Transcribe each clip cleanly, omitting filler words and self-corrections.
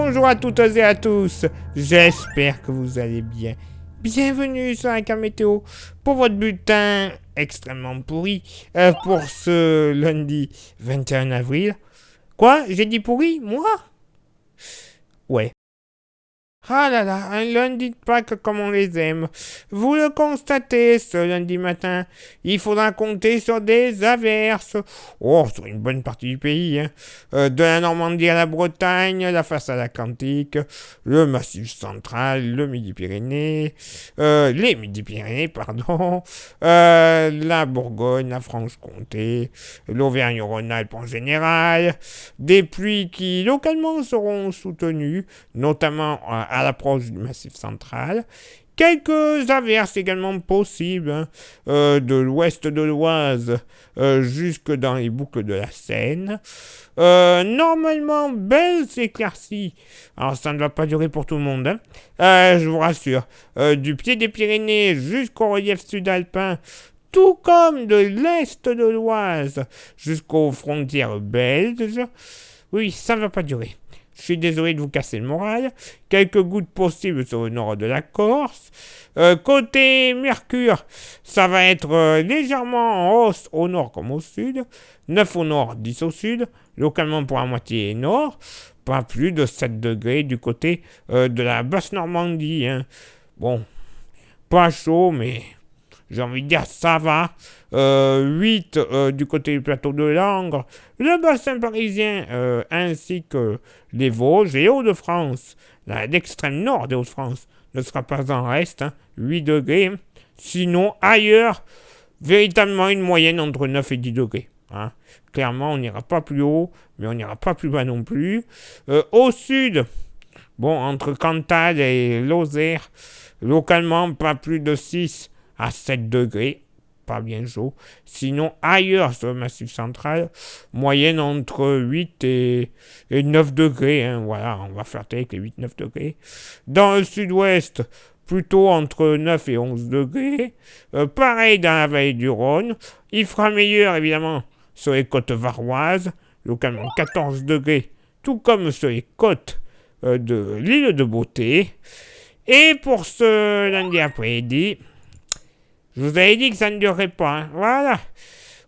Bonjour à toutes et à tous, j'espère que vous allez bien. Bienvenue sur la carte météo pour votre bulletin extrêmement pourri pour ce lundi 21 avril. Quoi? J'ai dit pourri? Moi? Ouais. Ah là là, un lundi de Pâques comme on les aime. Vous le constatez, ce lundi matin, il faudra compter sur des averses. Oh, sur une bonne partie du pays, hein. De la Normandie à la Bretagne, la façade atlantique, le Massif central, le Midi-Pyrénées, les Midi-Pyrénées, pardon, la Bourgogne, la Franche-Comté, l'Auvergne-Rhône-Alpes en général, des pluies qui localement seront soutenues, notamment à l'approche du Massif central. Quelques averses également possibles, hein, de l'ouest de l'Oise jusque dans les boucles de la Seine. Normalement, belles éclaircies. Alors, ça ne va pas durer pour tout le monde, hein. Je vous rassure. Du pied des Pyrénées jusqu'au relief sud-alpin, tout comme de l'est de l'Oise jusqu'aux frontières belges. Oui, ça ne va pas durer. Je suis désolé de vous casser le moral. Quelques gouttes possibles sur le nord de la Corse. Côté Mercure, ça va être légèrement en hausse au nord comme au sud. 9 au nord, 10 au sud. Localement pour la moitié nord. Pas plus de 7 degrés du côté de la basse Normandie, hein. Bon, pas chaud, mais j'ai envie de dire ça va. 8 du côté du plateau de Langres, le bassin parisien ainsi que les Vosges et Hauts-de-France. L'extrême nord des Hauts-de-France ne sera pas en reste, hein, 8 degrés. Sinon, ailleurs, véritablement une moyenne entre 9 et 10 degrés. Hein. Clairement, on n'ira pas plus haut, mais on n'ira pas plus bas non plus. Au sud, bon, entre Cantal et Lozère, localement, pas plus de 6 à 7 degrés. Pas bien chaud. Sinon, ailleurs sur le Massif central, moyenne entre 8 et 9 degrés. Hein. Voilà, on va flirter avec les 8-9 degrés. Dans le sud-ouest, plutôt entre 9 et 11 degrés. Pareil dans la vallée du Rhône. Il fera meilleur, évidemment, sur les côtes varoises, localement 14 degrés, tout comme sur les côtes de l'île de Beauté. Et pour ce lundi après-midi, je vous avais dit que ça ne durerait pas, hein. Voilà.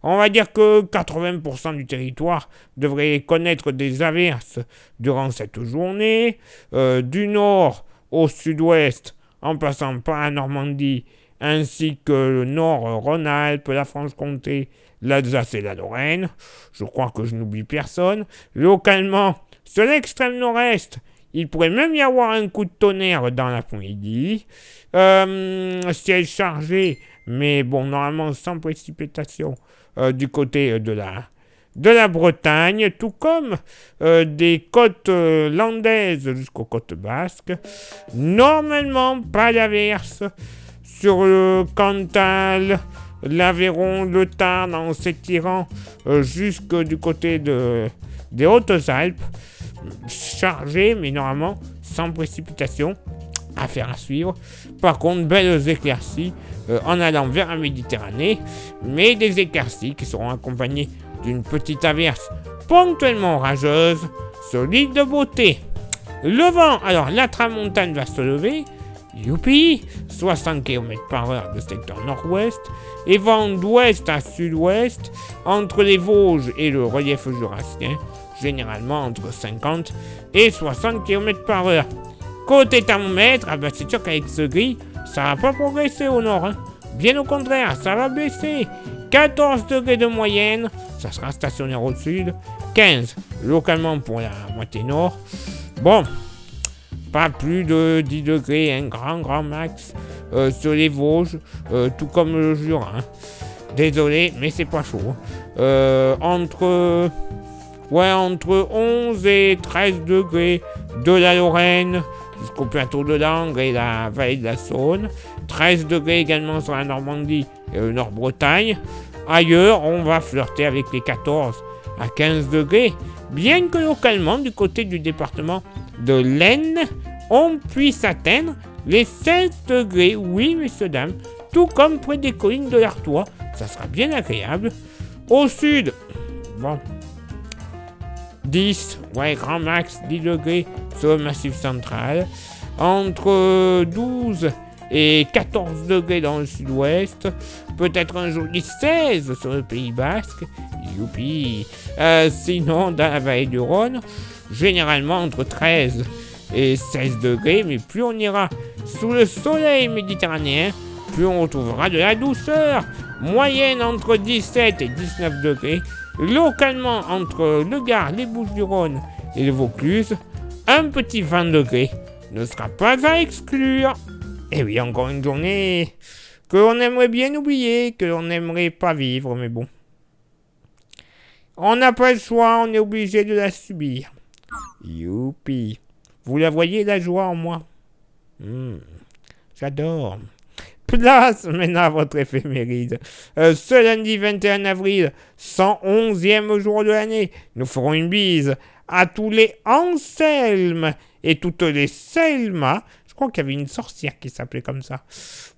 On va dire que 80% du territoire devrait connaître des averses durant cette journée. Du nord au sud-ouest, en passant par la Normandie, ainsi que le nord Rhône-Alpes, la Franche-Comté, l'Alsace et la Lorraine. Je crois que je n'oublie personne. Localement, sur l'extrême nord-est, il pourrait même y avoir un coup de tonnerre dans l'après-midi. Ciel chargé, mais bon, normalement sans précipitation du côté de la Bretagne, tout comme des côtes landaises jusqu'aux côtes basques. Normalement, pas d'averse sur le Cantal, l'Aveyron, le Tarn, en s'étirant jusque du côté des Hautes-Alpes. Chargé, mais normalement sans précipitation. Affaire à suivre. Par contre, belles éclaircies en allant vers la Méditerranée, mais des éclaircies qui seront accompagnées d'une petite averse ponctuellement rageuse sur l'île de Beauté. Le vent, alors la tramontane va se lever, youpi, 60 km/h de secteur nord-ouest, et vent d'ouest à sud-ouest, entre les Vosges et le relief jurassien, généralement entre 50 et 60 km/h. Côté thermomètre, c'est sûr qu'avec ce gris, ça va pas progresser au nord, hein. Bien au contraire, ça va baisser. 14 degrés de moyenne, ça sera stationnaire au sud. 15 localement pour la moitié nord. Bon, pas plus de 10 degrés, un grand max sur les Vosges, tout comme le Jura. Hein. Désolé, mais c'est pas chaud. Entre 11 et 13 degrés de la Lorraine jusqu'au plateau de Langres et la vallée de la Saône. 13 degrés également sur la Normandie et le Nord-Bretagne. Ailleurs, on va flirter avec les 14 à 15 degrés, bien que localement, du côté du département de l'Aisne, on puisse atteindre les 16 degrés. Oui, messieurs, dames, tout comme près des collines de l'Artois. Ça sera bien agréable. Au sud, bon, 10, ouais, grand max, 10 degrés sur le massif central. Entre 12 et 14 degrés dans le sud-ouest. Peut-être un joli 16 sur le Pays Basque. Youpi. Sinon, dans la vallée du Rhône, généralement entre 13 et 16 degrés. Mais plus on ira sous le soleil méditerranéen, plus on retrouvera de la douceur. Moyenne entre 17 et 19 degrés. Localement, entre le Gard, les Bouches-du-Rhône et le Vaucluse, un petit 20 degrés ne sera pas à exclure. Et oui, encore une journée que l'on aimerait bien oublier, que l'on n'aimerait pas vivre, mais bon. On n'a pas le choix, on est obligé de la subir. Youpi. Vous la voyez, la joie en moi? J'adore. Place maintenant à votre éphéméride. Ce lundi 21 avril, 111e jour de l'année, nous ferons une bise à tous les Anselmes et toutes les Selma. Je crois qu'il y avait une sorcière qui s'appelait comme ça.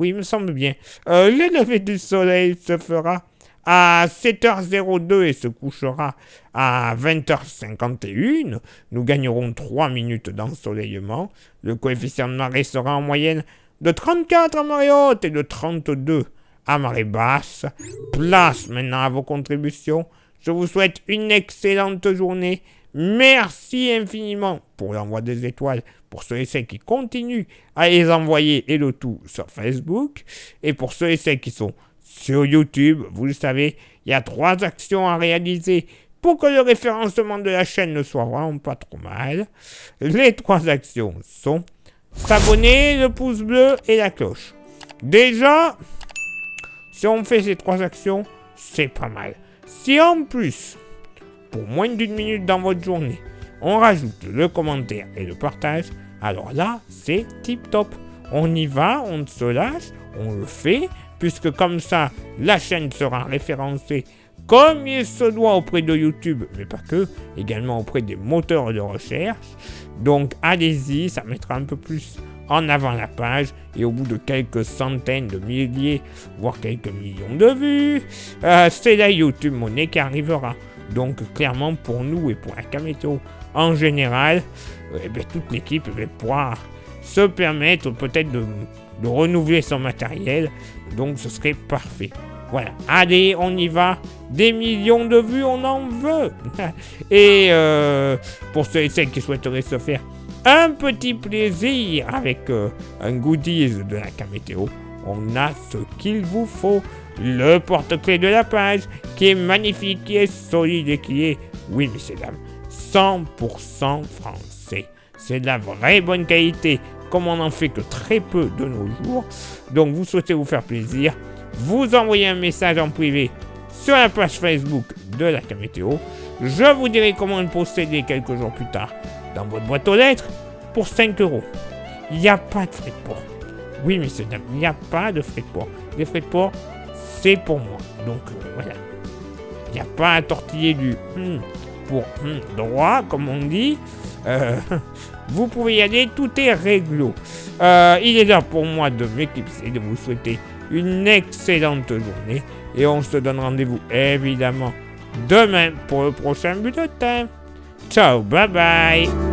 Oui, il me semble bien. Le lever du soleil se fera à 7h02 et se couchera à 20h51. Nous gagnerons 3 minutes d'ensoleillement. Le coefficient de marée sera en moyenne de 34 à marée haute et de 32 à marée basse. Place maintenant à vos contributions. Je vous souhaite une excellente journée. Merci infiniment pour l'envoi des étoiles, pour ceux et celles qui continuent à les envoyer et le tout sur Facebook. Et pour ceux et celles qui sont sur YouTube, vous le savez, il y a 3 actions à réaliser pour que le référencement de la chaîne ne soit vraiment pas trop mal. Les 3 actions sont s'abonner, le pouce bleu et la cloche. Déjà, si on fait ces 3 actions, c'est pas mal. Si en plus, pour moins d'une minute dans votre journée, on rajoute le commentaire et le partage, alors là, c'est tip top. On y va, on se lâche, on le fait, puisque comme ça, la chaîne sera référencée comme il se doit auprès de YouTube, mais pas que, également auprès des moteurs de recherche. Donc allez-y, ça mettra un peu plus en avant la page, et au bout de quelques centaines de milliers, voire quelques millions de vues, c'est la YouTube Money qui arrivera. Donc clairement pour nous et pour la Kamétéo en général, toute l'équipe va pouvoir se permettre peut-être de renouveler son matériel, donc ce serait parfait. Voilà, allez, on y va. Des millions de vues, on en veut. Et pour ceux et celles qui souhaiteraient se faire un petit plaisir avec un goodies de la Kamétéo, on a ce qu'il vous faut. Le porte-clés de la page, qui est magnifique, qui est solide et qui est, oui messieurs dames, 100% français. C'est de la vraie bonne qualité, comme on n'en fait que très peu de nos jours. Donc vous souhaitez vous faire plaisir, vous envoyez un message en privé sur la page Facebook de la Kamétéo. Je vous dirai comment le posséder quelques jours plus tard dans votre boîte aux lettres pour 5 €. Il n'y a pas de frais de port. Oui, messieurs, dames, il n'y a pas de frais de port. Les frais de port, c'est pour moi. Donc, voilà. Il n'y a pas à tortiller du pour droit, comme on dit. Vous pouvez y aller, tout est réglo. Il est là pour moi de m'éclipser, de vous souhaiter une excellente journée. Et on se donne rendez-vous, évidemment, demain pour le prochain bulletin. Ciao, bye bye.